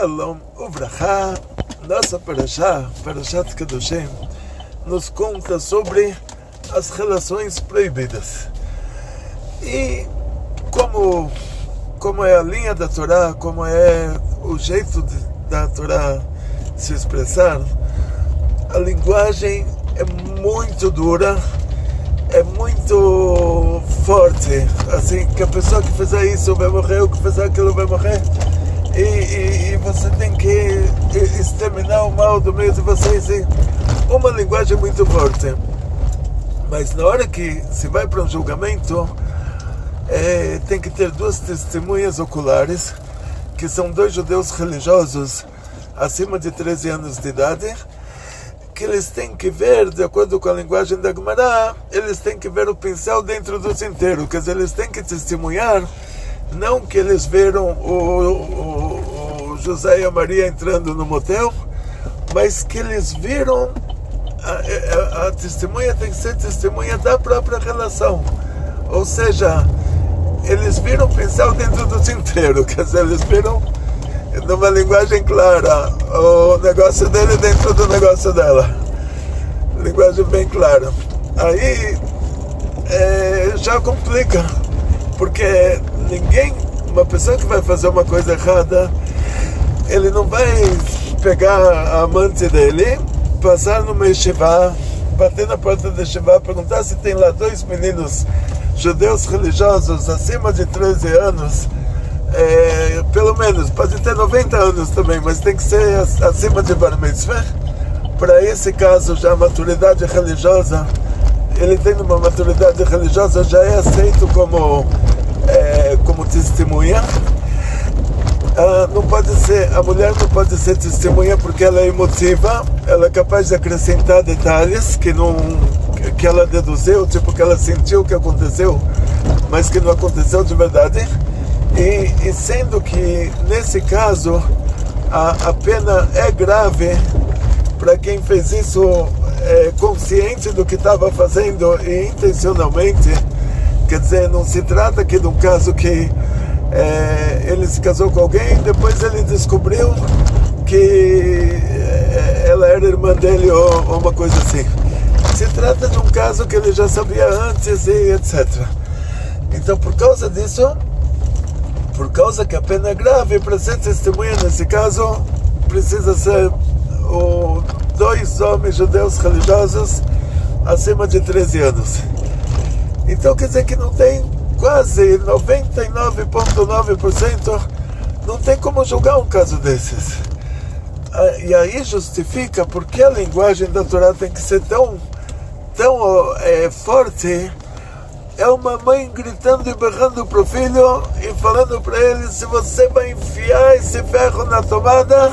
Shalom Uvracha. Nossa Parashat Kedoshim, nos conta sobre as relações proibidas. E como é a linha da Torá, como é o jeito da Torá se expressar, a linguagem é muito dura, é muito forte, assim, que a pessoa que fizer isso vai morrer, o que fizer aquilo vai morrer, e você tem que exterminar o mal do meio de vocês. Uma linguagem muito forte. Mas na hora que se vai para um julgamento, tem que ter duas testemunhas oculares, que são dois judeus religiosos acima de 13 anos de idade, que eles têm que ver, de acordo com a linguagem da Gemara, eles têm que ver o pincel dentro do cinteiro, quer dizer, eles têm que testemunhar, não que eles viram o José e a Maria entrando no motel, mas que eles viram, a testemunha tem que ser testemunha da própria relação, ou seja, eles viram o pincel dentro do cinteiro, quer dizer, eles viram numa linguagem clara o negócio dele dentro do negócio dela, linguagem bem clara. Aí já complica, porque uma pessoa que vai fazer uma coisa errada, ele não vai pegar a amante dele, passar numa yeshiva, bater na porta da yeshiva, perguntar se tem lá dois meninos judeus religiosos acima de 13 anos, pelo menos, pode ter 90 anos também, mas tem que ser acima de bar mitzvah. Para esse caso, já a maturidade religiosa, ele tem uma maturidade religiosa, já é aceito como testemunha. A mulher não pode ser testemunha porque ela é emotiva, ela é capaz de acrescentar detalhes que ela deduziu, tipo que ela sentiu que aconteceu, mas que não aconteceu de verdade. E sendo que nesse caso a pena é grave para quem fez isso consciente do que estava fazendo e intencionalmente, quer dizer, não se trata aqui de um caso que ele se casou com alguém, depois ele descobriu que ela era irmã dele ou uma coisa assim. Se trata de um caso que ele já sabia antes e etc. Então, por causa disso, por causa que a pena é grave, para ser testemunha nesse caso, precisa ser dois homens judeus religiosos acima de 13 anos. Então quer dizer que não tem, quase 99,9% não tem como julgar um caso desses. E aí justifica porque a linguagem da Torá tem que ser tão forte. É uma mãe gritando e berrando para o filho e falando para ele: se você vai enfiar esse ferro na tomada,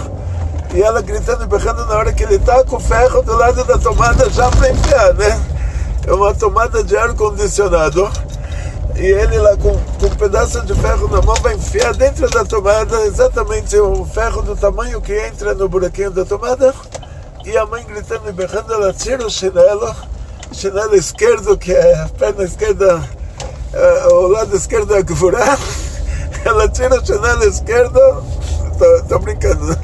e ela gritando e berrando na hora que ele está com o ferro do lado da tomada já para enfiar, né? É uma tomada de ar-condicionado, e ele lá com um pedaço de ferro na mão vai enfiar dentro da tomada exatamente o ferro do tamanho que entra no buraquinho da tomada, e a mãe gritando e berrando, ela tira o chinelo esquerdo, que é a perna esquerda, o lado esquerdo é Gvurá, ela tira o chinelo esquerdo, tô brincando,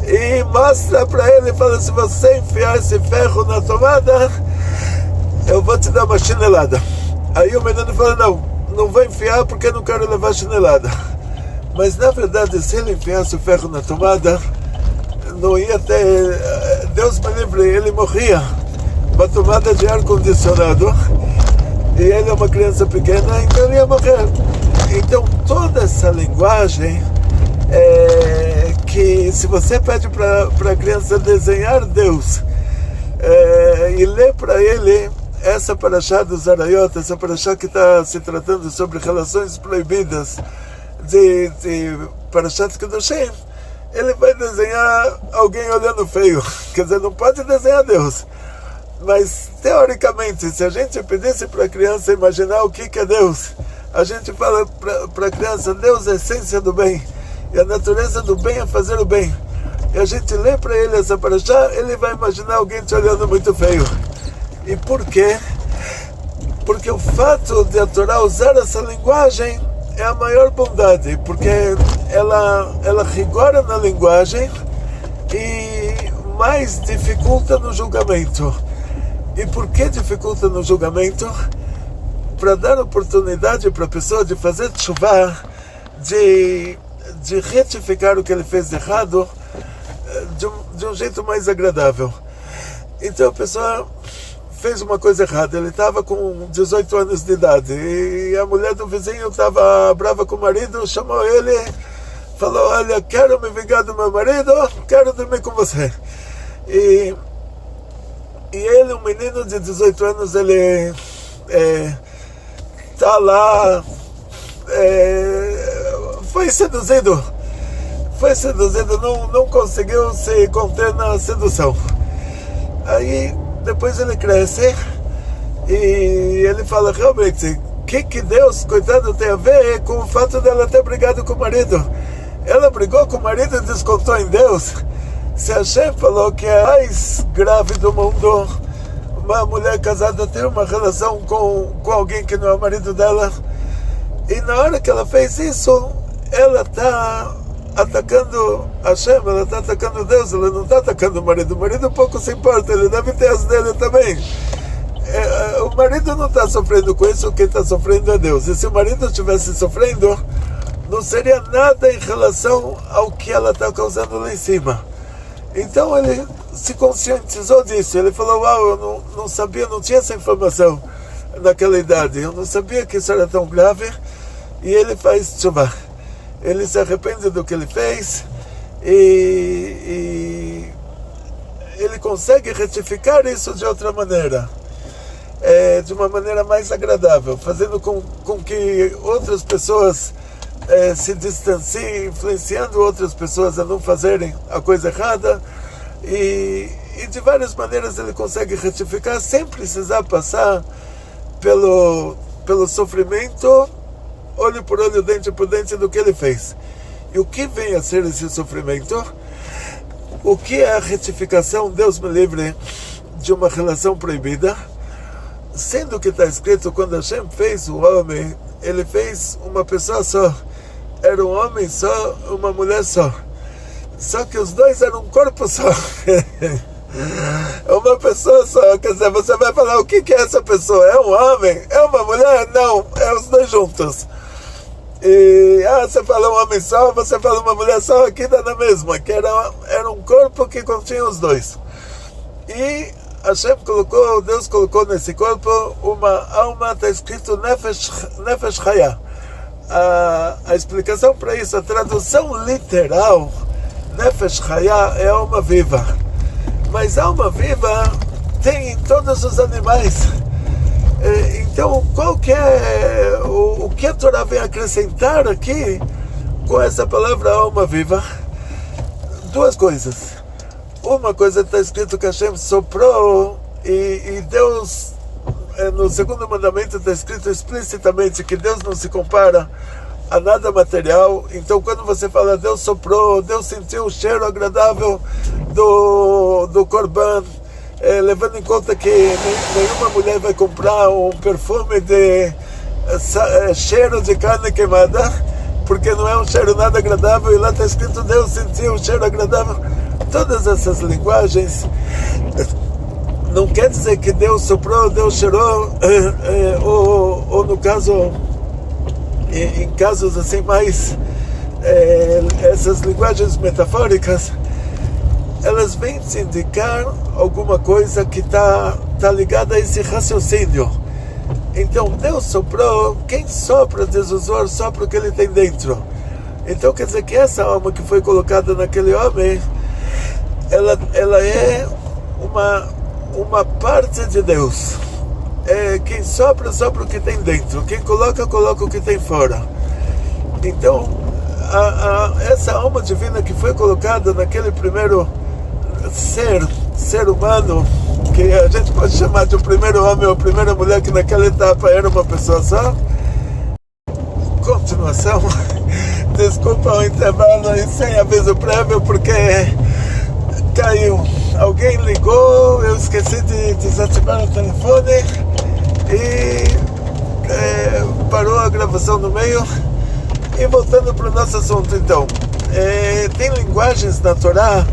e mostra para ele e fala: se você enfiar esse ferro na tomada, eu vou te dar uma chinelada. Aí o menino fala: não vou enfiar porque não quero levar chinelada. Mas na verdade, se ele enfiasse o ferro na tomada, não ia ter, Deus me livre, ele morria. Uma tomada de ar-condicionado, e ele é uma criança pequena, então ele ia morrer. Então toda essa linguagem, que se você pede para a criança desenhar Deus, e ler para ele essa parashá dos Arayot, essa parashá que está se tratando sobre relações proibidas de Parashat Kedoshim, ele vai desenhar alguém olhando feio, quer dizer, não pode desenhar Deus. Mas, teoricamente, se a gente pedisse para a criança imaginar o que é Deus, a gente fala para a criança: Deus é a essência do bem, e a natureza do bem é fazer o bem. E a gente lê para ele essa parashá, ele vai imaginar alguém te olhando muito feio. E por quê? Porque o fato de a Torá usar essa linguagem é a maior bondade, porque ela rigora na linguagem e mais dificulta no julgamento. E por que dificulta no julgamento? Para dar oportunidade para a pessoa de fazer tshuvá, de retificar o que ele fez de errado de um jeito mais agradável. Então a pessoa fez uma coisa errada, ele estava com 18 anos de idade e a mulher do vizinho estava brava com o marido, chamou ele, falou: olha, quero me vingar do meu marido, quero dormir com você. E ele, um menino de 18 anos, ele está lá, foi seduzido, não conseguiu se conter na sedução. Aí depois ele cresce e ele fala: realmente, o que Deus, coitado, tem a ver com o fato dela ter brigado com o marido? Ela brigou com o marido e descontou em Deus. Se a Hashem falou que é a mais grave do mundo uma mulher casada ter uma relação com alguém que não é o marido dela, e na hora que ela fez isso, ela está atacando Hashem, ela está atacando Deus, ela não está atacando o marido. O marido pouco se importa, ele deve ter as dele também. O marido não está sofrendo com isso, quem está sofrendo é Deus. E se o marido estivesse sofrendo, não seria nada em relação ao que ela está causando lá em cima. Então ele se conscientizou disso. Ele falou: uau, eu não sabia, não tinha essa informação naquela idade, eu não sabia que isso era tão grave. E ele faz tshuvá, ele se arrepende do que ele fez e ele consegue retificar isso de outra maneira, de uma maneira mais agradável, fazendo com que outras pessoas se distanciem, influenciando outras pessoas a não fazerem a coisa errada, e de várias maneiras ele consegue retificar sem precisar passar pelo sofrimento, olho por olho, dente por dente, do que ele fez. E o que vem a ser esse sofrimento? O que é a retificação, Deus me livre, de uma relação proibida? Sendo que está escrito, quando Hashem fez o homem, ele fez uma pessoa só. Era um homem só, uma mulher só. Só que os dois eram um corpo só. É uma pessoa só. Quer dizer, você vai falar: o que é essa pessoa? É um homem? É uma mulher? Não, é os dois juntos. E você fala um homem só, você fala uma mulher só, aqui dá na mesma, que era um corpo que continha os dois. E Hashem Deus colocou nesse corpo uma alma, está escrito Nefesh Chaya. A explicação para isso, a tradução literal, Nefesh Chaya é alma viva. Mas alma viva tem em todos os animais. Então, qual que é o que a Torá vem acrescentar aqui com essa palavra alma viva? Duas coisas. Uma coisa, está escrito que Hashem soprou e Deus, no segundo mandamento está escrito explicitamente que Deus não se compara a nada material. Então quando você fala Deus soprou, Deus sentiu o cheiro agradável do Corban, levando em conta que nenhuma mulher vai comprar um perfume de cheiro de carne queimada, porque não é um cheiro nada agradável, e lá está escrito Deus sentiu o cheiro agradável. Todas essas linguagens não quer dizer que Deus soprou, Deus cheirou, ou no caso, em casos assim mais, essas linguagens metafóricas, elas vêm te indicar alguma coisa que está ligada a esse raciocínio. Então Deus soprou, quem sopra, diz o Zohar, sopra o que ele tem dentro. Então quer dizer que essa alma que foi colocada naquele homem, ela é uma parte de Deus. Quem sopra, sopra o que tem dentro. Quem coloca, coloca o que tem fora. Então essa alma divina que foi colocada naquele primeiro ser humano, que a gente pode chamar de o primeiro homem ou a primeira mulher, que naquela etapa era uma pessoa só. Continuação. Desculpa o intervalo aí sem aviso prévio, porque caiu. Alguém ligou, eu esqueci de desativar o telefone e parou a gravação no meio. E voltando para o nosso assunto, então, tem linguagens na Torá.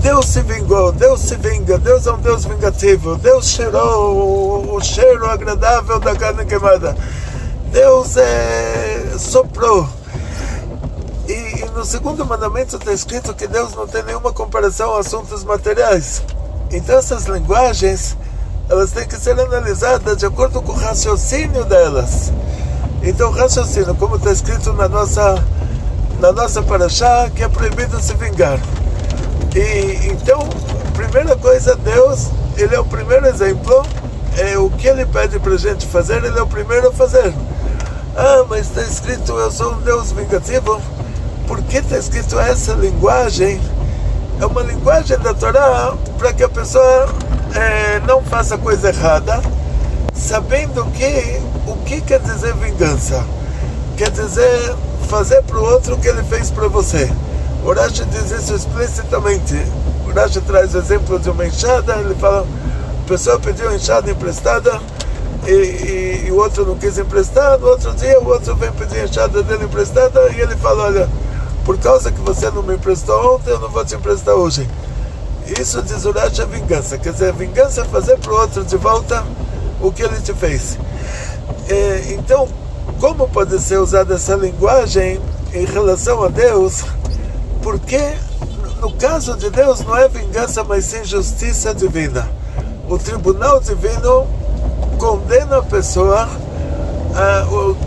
Deus se vingou, Deus se vinga, Deus é um Deus vingativo, Deus cheirou o cheiro agradável da carne queimada, Deus soprou. E no segundo mandamento está escrito que Deus não tem nenhuma comparação a assuntos materiais. Então essas linguagens, elas têm que ser analisadas de acordo com o raciocínio delas. Então o raciocínio, como está escrito na nossa paraxá, que é proibido se vingar. E então, primeira coisa, Deus, Ele é o primeiro exemplo. O que Ele pede para a gente fazer, Ele é o primeiro a fazer. Mas está escrito, eu sou um Deus vingativo. Por que está escrito essa linguagem? É uma linguagem da Torá para que a pessoa não faça coisa errada, sabendo o que quer dizer vingança. Quer dizer fazer para o outro o que ele fez para você. O Rashi diz isso explicitamente. O Rashi traz o exemplo de uma enxada. Ele fala, a pessoa pediu uma enxada emprestada e o outro não quis emprestar. No outro dia o outro vem pedir a enxada dele emprestada e ele fala, olha, por causa que você não me emprestou ontem, eu não vou te emprestar hoje. Isso diz o Rashi é vingança. Quer dizer, vingança é fazer para o outro de volta o que ele te fez. Então, como pode ser usada essa linguagem em relação a Deus? Porque no caso de Deus não é vingança, mas sim justiça divina. O tribunal divino condena a pessoa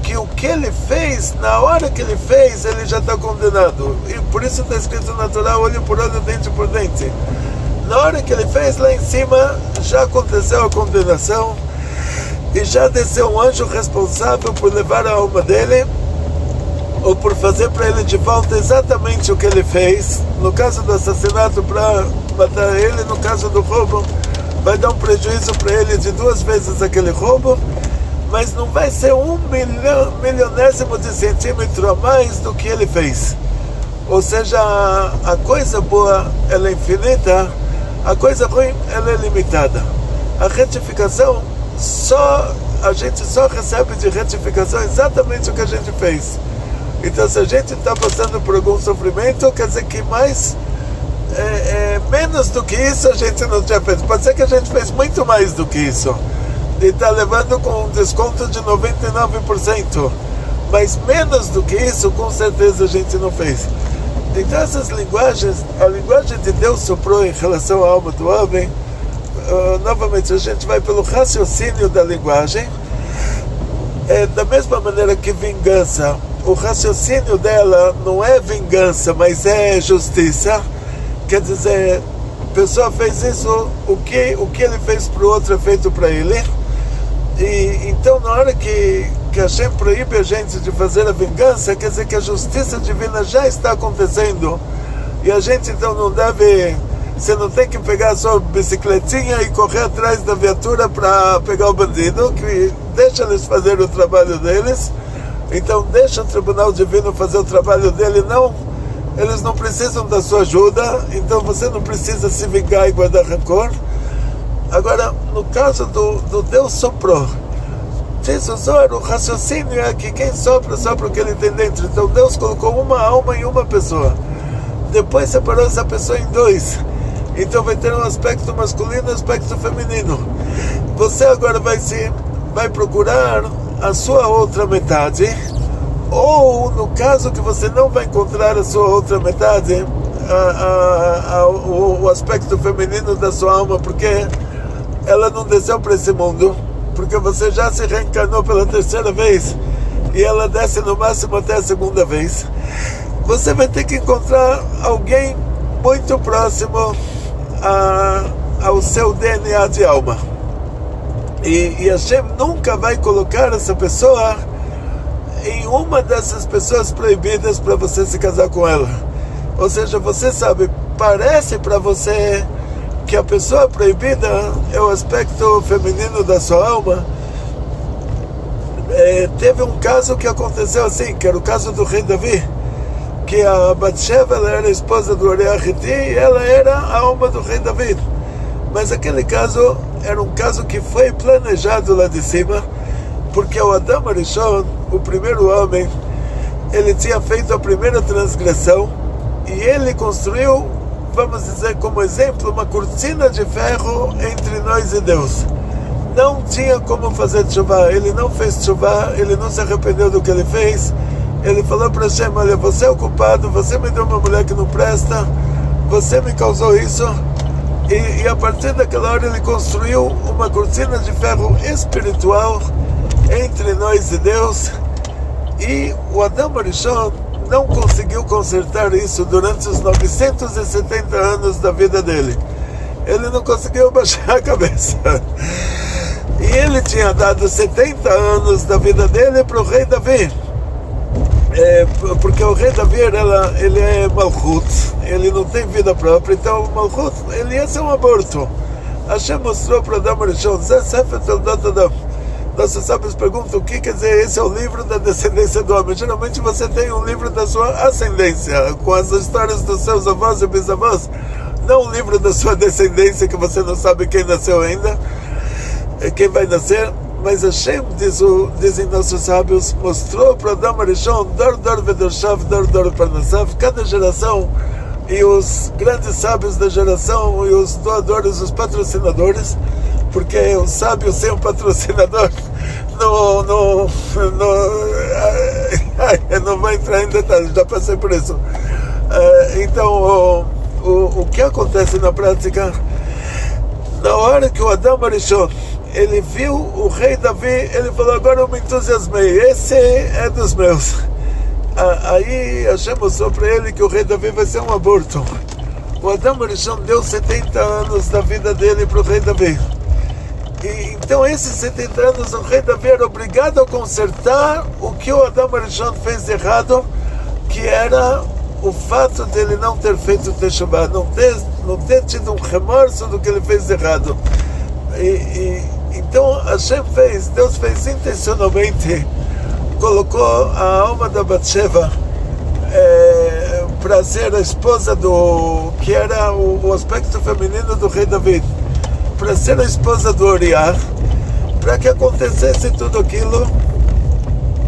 que o que ele fez, na hora que ele fez, ele já está condenado. E por isso está escrito na Torá, olho por olho, dente por dente. Na hora que ele fez, lá em cima, já aconteceu a condenação e já desceu um anjo responsável por levar a alma dele ou por fazer para ele de volta exatamente o que ele fez. No caso do assassinato, para matar ele. No caso do roubo, vai dar um prejuízo para ele de 2 vezes aquele roubo, mas não vai ser 1 milionésimo de centímetro a mais do que ele fez. Ou seja, a coisa boa ela é infinita, a coisa ruim ela é limitada. A retificação, a gente só recebe de retificação exatamente o que a gente fez. Então, se a gente está passando por algum sofrimento, quer dizer que menos do que isso a gente não tinha feito. Pode ser que a gente fez muito mais do que isso e está levando com um desconto de 99%, mas menos do que isso com certeza a gente não fez. Então essas linguagens, a linguagem de Deus soprou em relação à alma do homem. Novamente a gente vai pelo raciocínio da linguagem. Da mesma maneira que vingança, o raciocínio dela não é vingança, mas é justiça. Quer dizer, a pessoa fez isso, o que ele fez para o outro é feito para ele. E então, na hora que Hashem proíbe a gente de fazer a vingança, quer dizer que a justiça divina já está acontecendo. E a gente então não deve... Você não tem que pegar a sua bicicletinha e correr atrás da viatura para pegar o bandido, que deixa eles fazer o trabalho deles. Então deixa o tribunal divino fazer o trabalho dele, não. Eles não precisam da sua ajuda, então você não precisa se vingar e guardar rancor. Agora, no caso do Deus soprou, diz o Zohar, o raciocínio é que quem sopra o que ele tem dentro. Então Deus colocou uma alma em uma pessoa, depois separou essa pessoa em 2. Então vai ter um aspecto masculino e um aspecto feminino. Você agora vai procurar a sua outra metade, ou no caso que você não vai encontrar a sua outra metade, o aspecto feminino da sua alma, porque ela não desceu para esse mundo, porque você já se reencarnou pela 3ª vez e ela desce no máximo até a 2ª vez. Você vai ter que encontrar alguém muito próximo ao seu DNA de alma, e Hashem nunca vai colocar essa pessoa em uma dessas pessoas proibidas para você se casar com ela. Ou seja, você sabe, parece para você que a pessoa proibida é o aspecto feminino da sua alma. Teve um caso que aconteceu assim, que era o caso do rei Davi, que a Batsheva, ela era a esposa do Uriah Hiti e ela era a alma do rei Davi. Mas aquele caso era um caso que foi planejado lá de cima, porque o Adam Arishon, o primeiro homem, ele tinha feito a primeira transgressão e ele construiu, vamos dizer como exemplo, uma cortina de ferro entre nós e Deus. Não tinha como fazer tshuva, ele não fez tshuva, ele não se arrependeu do que ele fez. Ele falou para Hashem: olha, você é o culpado, você me deu uma mulher que não presta, você me causou isso. E a partir daquela hora ele construiu uma cortina de ferro espiritual entre nós e Deus. E o Adam Arishon não conseguiu consertar isso durante os 970 anos da vida dele. Ele não conseguiu baixar a cabeça. E ele tinha dado 70 anos da vida dele para o rei Davi. Porque o rei Davi ele é Malchut, ele não tem vida própria, então o Malchut ele ia ser um aborto. Hashem mostrou para Adam Arishon, Zé Sefer Toldot Adam. Nossos sábios perguntam o que quer dizer esse é o livro da descendência do homem. Geralmente você tem um livro da sua ascendência, com as histórias dos seus avós e bisavós, não um livro da sua descendência que você não sabe quem nasceu ainda, quem vai nascer. Mas Hashem, dizem nossos sábios, mostrou para Adam Arishon, Dor Vedorshav, Dor Parnasav, cada geração, e os grandes sábios da geração, e os doadores, os patrocinadores, porque o sábio sem um patrocinador não vai entrar em detalhes, já passei por isso. Então, o que acontece na prática, na hora que o Adam Arishon ele viu o rei Davi, ele falou: agora eu me entusiasmei, esse é dos meus. Aí Hashem mostrou para ele que o rei Davi vai ser um aborto. O Adam Arishon deu 70 anos da vida dele para o rei Davi. E então esses 70 anos o rei Davi era obrigado a consertar o que o Adam Arishon fez de errado, que era o fato de ele não ter feito Teshuvah, não ter tido um remorso do que ele fez de errado. Então Hashem Deus fez intencionalmente, colocou a alma da Batsheva para ser a esposa que era o aspecto feminino do rei David, para ser a esposa do Uriah, para que acontecesse tudo aquilo,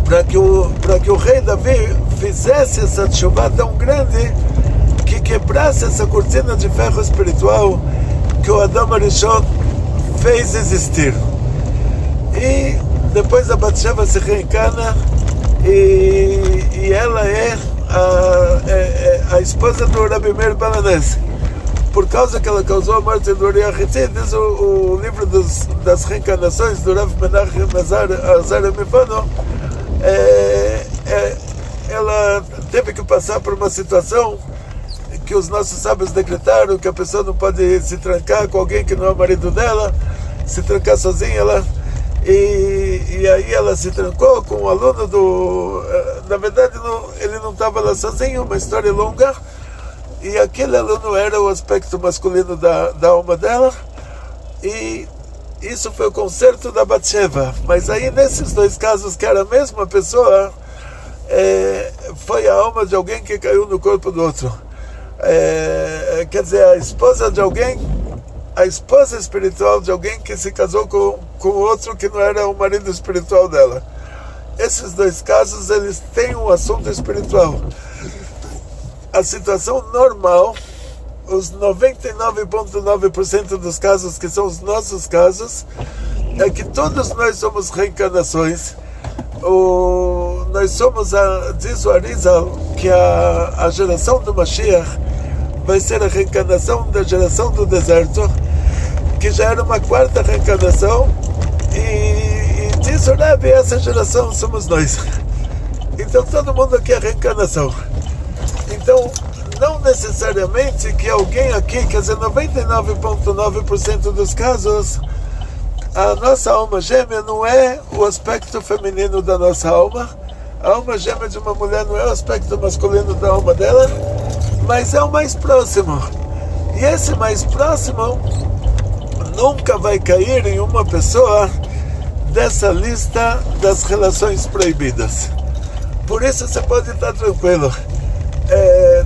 para que o rei Davi fizesse essa tshuva tão grande que quebrasse essa cortina de ferro espiritual que o Adam Arishon fez existir. E depois a Batsheva se reencarna e ela é a esposa do Rabi Meir Balanese. Por causa que ela causou a morte do Uriah Hiti, diz o livro das reencarnações do Rav Menachem Azar Mifano, ela teve que passar por uma situação que os nossos sábios decretaram que a pessoa não pode se trancar com alguém que não é o marido dela, se trancar sozinha. E aí ela se trancou com um aluno na verdade ele não estava lá sozinho, uma história longa, e aquele aluno era o aspecto masculino da alma dela, e isso foi o conserto da Batsheva. Mas aí nesses dois casos, que era a mesma pessoa, foi a alma de alguém que caiu no corpo do outro. Quer dizer, a esposa de alguém, a esposa espiritual de alguém que se casou com outro que não era o marido espiritual dela. Esses dois casos, eles têm um assunto espiritual. A situação normal, os 99,9% dos casos que são os nossos casos, é que todos nós somos reencarnações. Nós somos, diz o Arizal, que a geração do Mashiach vai ser a reencarnação da geração do deserto, que já era uma quarta reencarnação, e diz o Rebbe, essa geração somos nós. Então todo mundo aqui é reencarnação. Então não necessariamente que alguém aqui, quer dizer, 99,9% dos casos, a nossa alma gêmea não é o aspecto feminino da nossa alma. A alma gêmea de uma mulher não é o aspecto masculino da alma dela, mas é o mais próximo. E esse mais próximo nunca vai cair em uma pessoa dessa lista das relações proibidas. Por isso você pode estar tranquilo.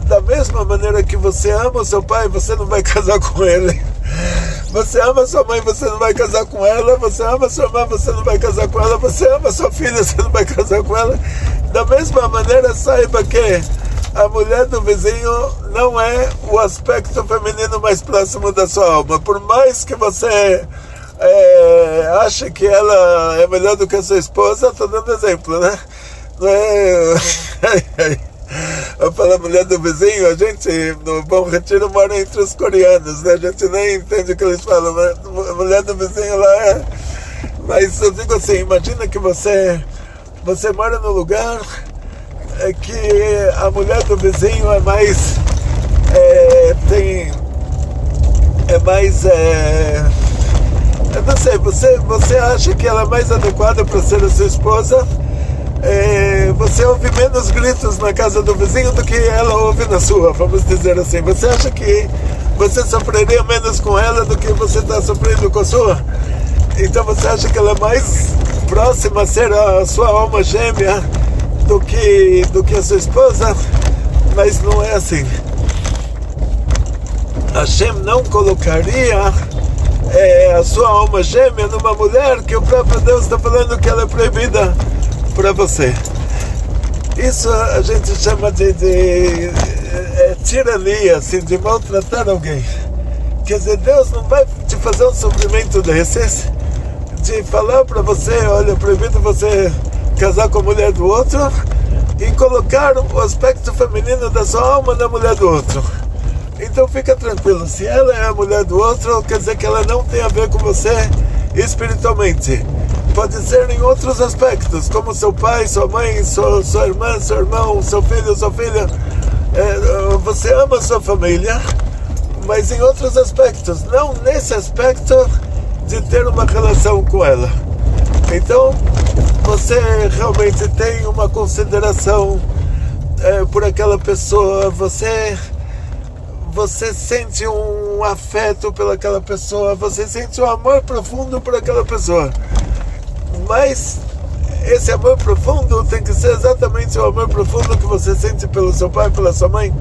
Da mesma maneira que você ama o seu pai, você não vai casar com ele. Você ama sua mãe, você não vai casar com ela. Você ama sua irmã, você não vai casar com ela. Você ama sua filha, você não vai casar com ela. Da mesma maneira, saiba que a mulher do vizinho não é o aspecto feminino mais próximo da sua alma. Por mais que você ache que ela é melhor do que a sua esposa, estou dando exemplo, né? Não é... Eu falo mulher do vizinho, a gente no Bom Retiro mora entre os coreanos, né? A gente nem entende o que eles falam, mas a mulher do vizinho lá é... Mas eu digo assim, imagina que você mora num lugar que a mulher do vizinho é mais... eu não sei, você acha que ela é mais adequada para ser a sua esposa? Você ouve menos gritos na casa do vizinho do que ela ouve na sua, vamos dizer assim. Você acha que você sofreria menos com ela do que você está sofrendo com a sua? Então você acha que ela é mais próxima a ser a sua alma gêmea do que a sua esposa? Mas não é assim. Hashem não colocaria a sua alma gêmea numa mulher que o próprio Deus está falando que ela é proibida para você. Isso a gente chama de tirania, assim, de maltratar alguém. Quer dizer, Deus não vai te fazer um sofrimento desses, de falar para você, olha, é proibido você casar com a mulher do outro, e colocar o aspecto feminino da sua alma na mulher do outro. Então fica tranquilo, se ela é a mulher do outro, quer dizer que ela não tem a ver com você espiritualmente. Pode ser em outros aspectos, como seu pai, sua mãe, sua irmã, seu irmão, seu filho, sua filha. Você ama sua família, mas em outros aspectos, não nesse aspecto de ter uma relação com ela. Então, você realmente tem uma consideração por aquela pessoa, você sente um afeto pelaquela pessoa, você sente um amor profundo por aquela pessoa. Mas esse amor profundo tem que ser exatamente o amor profundo que você sente pelo seu pai, pela sua mãe,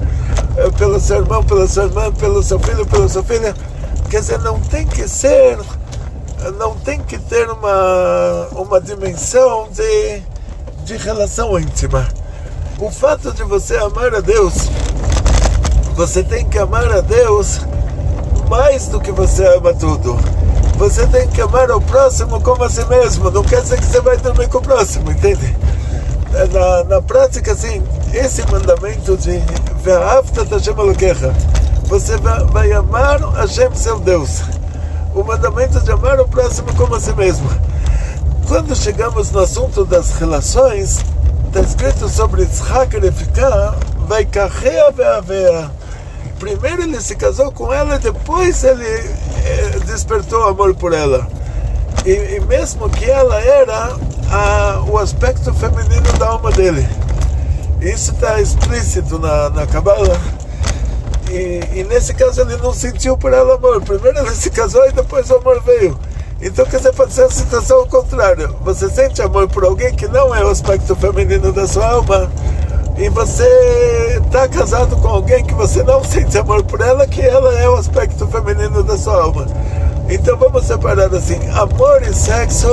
pelo seu irmão, pela sua irmã, pelo seu filho, pela sua filha. Quer dizer, não tem que ter uma dimensão de relação íntima. O fato de você amar a Deus, você tem que amar a Deus mais do que você ama tudo. Você tem que amar o próximo como a si mesmo. Não quer dizer que você vai dormir com o próximo, entende? Na prática, assim, esse mandamento de Ve'ahavta Hashem Elokecha, você vai amar Hashem, seu Deus. O mandamento de amar o próximo como a si mesmo. Quando chegamos no assunto das relações, está escrito sobre Yitzhak e Rivka, vai carrear Ve'avea. Primeiro ele se casou com ela e depois ele despertou amor por ela. E mesmo que ela era o aspecto feminino da alma dele. Isso está explícito na Kabbalah. E nesse caso ele não sentiu por ela amor. Primeiro ele se casou e depois o amor veio. Então quer dizer, pode ser a situação ao contrário. Você sente amor por alguém que não é o aspecto feminino da sua alma, e você está casado com alguém que você não sente amor por ela, que ela é o aspecto feminino da sua alma. Então vamos separar assim, amor e sexo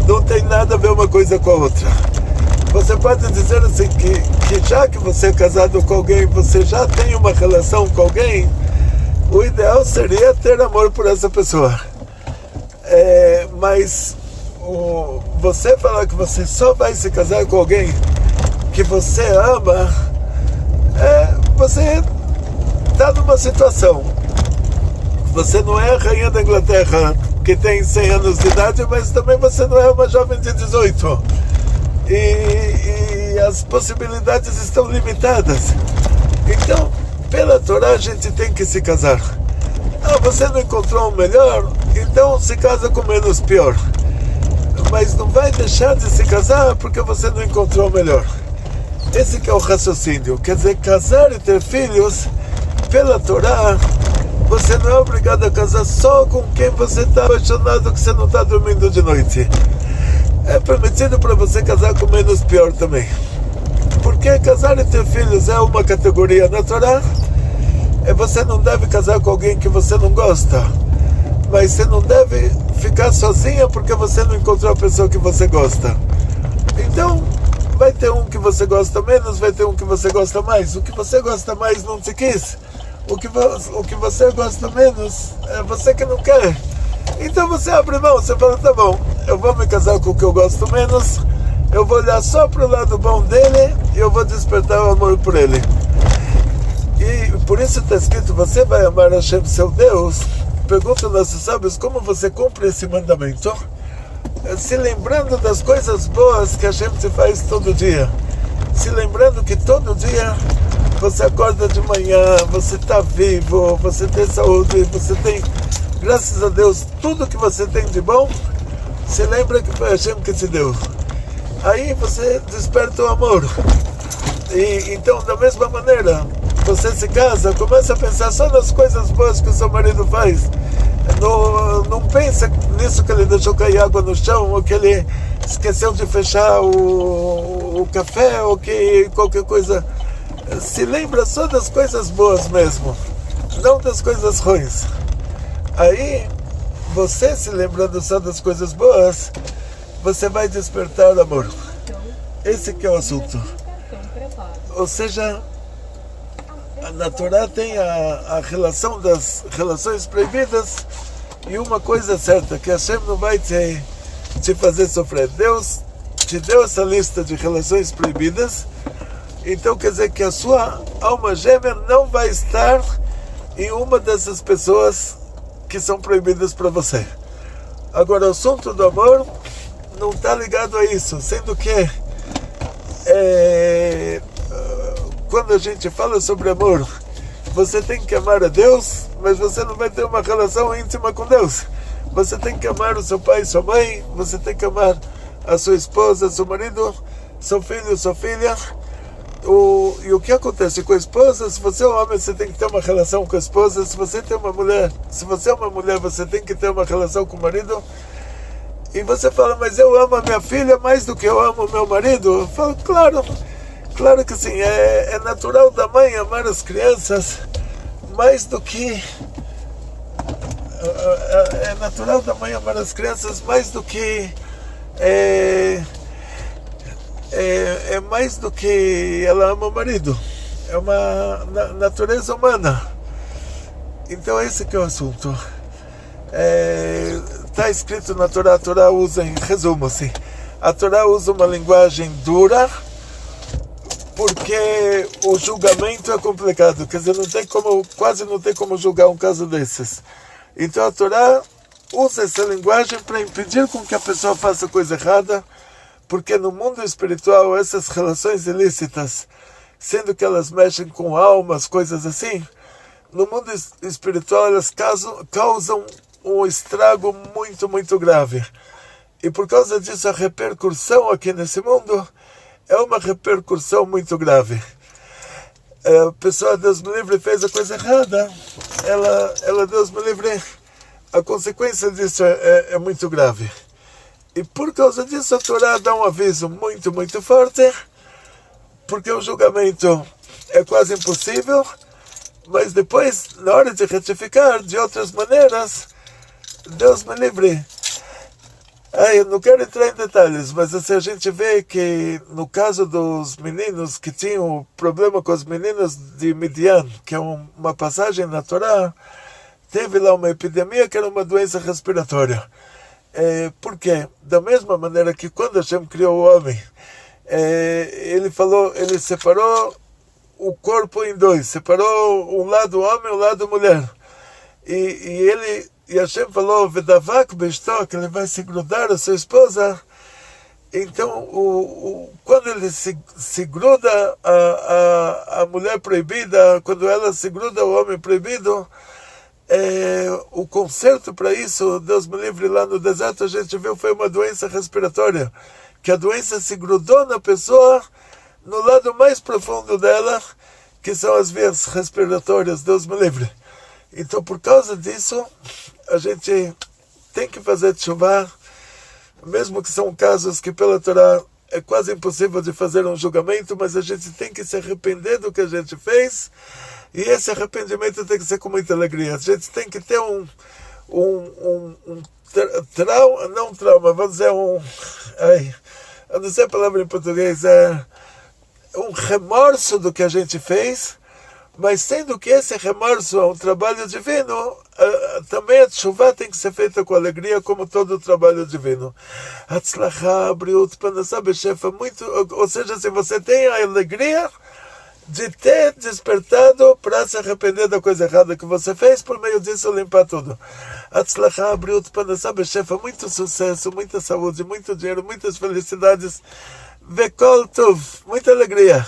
não tem nada a ver uma coisa com a outra. Você pode dizer assim que já que você é casado com alguém, você já tem uma relação com alguém, o ideal seria ter amor por essa pessoa. Mas você falar que você só vai se casar com alguém que você ama, você está numa situação. Você não é a rainha da Inglaterra que tem 100 anos de idade, mas também você não é uma jovem de 18. E as possibilidades estão limitadas. Então, pela Torá, a gente tem que se casar. Você não encontrou um melhor, então se casa com menos pior. Mas não vai deixar de se casar porque você não encontrou o melhor. Esse que é o raciocínio. Quer dizer, casar e ter filhos, pela Torá, você não é obrigado a casar só com quem você está apaixonado, que você não está dormindo de noite. É permitido para você casar com menos pior também. Porque casar e ter filhos é uma categoria na Torá. Você não deve casar com alguém que você não gosta. mas você não deve ficar sozinha porque você não encontrou a pessoa que você gosta. Então, vai ter um que você gosta menos, vai ter um que você gosta mais. O que você gosta mais não te quis. O que você gosta menos é você que não quer. Então você abre mão, você fala, tá bom, eu vou me casar com o que eu gosto menos, eu vou olhar só pro lado bom dele e eu vou despertar o amor por ele. E por isso está escrito, você vai amar Hashem, seu Deus. Pergunta nossos sábios, como você cumpre esse mandamento? Se lembrando das coisas boas que Hashem te faz todo dia. Se lembrando que todo dia você acorda de manhã, você está vivo, você tem saúde, você tem, graças a Deus, tudo que você tem de bom, se lembra que foi Hashem que te deu. Aí você desperta o amor. E então, da mesma maneira, você se casa, começa a pensar só nas coisas boas que o seu marido faz. Não pensa nisso que ele deixou cair água no chão, ou que ele esqueceu de fechar o café, ou que qualquer coisa. Se lembra só das coisas boas mesmo, não das coisas ruins. Aí, você se lembrando só das coisas boas, você vai despertar amor. Esse que é o assunto. Ou seja, na Torá tem a relação das relações proibidas e uma coisa certa, que Hashem não vai te fazer sofrer. Deus te deu essa lista de relações proibidas, então quer dizer que a sua alma gêmea não vai estar em uma dessas pessoas que são proibidas para você. Agora, o assunto do amor não está ligado a isso, sendo que quando a gente fala sobre amor, você tem que amar a Deus, mas você não vai ter uma relação íntima com Deus. Você tem que amar o seu pai e sua mãe, você tem que amar a sua esposa, seu marido, seu filho, sua filha. E o que acontece com a esposa? Se você é um homem, você tem que ter uma relação com a esposa. Se você é uma mulher, você tem que ter uma relação com o marido. E você fala, mas eu amo a minha filha mais do que eu amo o meu marido. Eu falo, claro que sim. É natural da mãe amar as crianças mais do que... É natural da mãe amar as crianças mais do que... É mais do que ela ama o marido. É uma natureza humana. Então esse que é o assunto. Está escrito na Torá, a Torá usa, em resumo assim, a Torá usa uma linguagem dura porque o julgamento é complicado, quer dizer, quase não tem como julgar um caso desses. Então a Torá usa essa linguagem para impedir com que a pessoa faça coisa errada, porque no mundo espiritual essas relações ilícitas, sendo que elas mexem com almas, coisas assim, no mundo espiritual elas causam um estrago muito, muito grave. E por causa disso a repercussão aqui nesse mundo é uma repercussão muito grave. A pessoa, Deus me livre, fez a coisa errada, ela Deus me livre, a consequência disso é muito grave. E por causa disso a Torá dá um aviso muito, muito forte, porque o julgamento é quase impossível, mas depois, na hora de retificar de outras maneiras, Deus me livre. Eu não quero entrar em detalhes, mas assim, a gente vê que no caso dos meninos que tinham problema com as meninas de Midian, que é uma passagem na Torá, teve lá uma epidemia que era uma doença respiratória. Por quê? Da mesma maneira que quando Hashem criou o homem, ele separou o corpo em dois, separou um lado homem e um lado mulher. E Hashem falou, Vedavak Bestó, que ele vai se grudar a sua esposa. Então, quando ele se gruda a mulher proibida, quando ela se gruda ao homem proibido, o conserto para isso, Deus me livre, lá no deserto a gente viu, foi uma doença respiratória, que a doença se grudou na pessoa, no lado mais profundo dela, que são as vias respiratórias, Deus me livre. Então, por causa disso, a gente tem que fazer teshuvá, mesmo que são casos que pela Torá é quase impossível de fazer um julgamento, mas a gente tem que se arrepender do que a gente fez, e esse arrependimento tem que ser com muita alegria. A gente tem que ter trauma, não trauma, vamos dizer eu não sei a palavra em português, um remorso do que a gente fez, mas sendo que esse remorso é um trabalho divino, também a tshuva tem que ser feita com alegria, como todo o trabalho divino. Hatzlacha, briut, panasá, bechefa, muito, ou seja, se você tem a alegria de ter despertado para se arrepender da coisa errada que você fez, por meio disso limpar tudo. Hatzlacha, briut, panasá, bechefa, muito sucesso, muita saúde, muito dinheiro, muitas felicidades. Vekol tuv, muita alegria.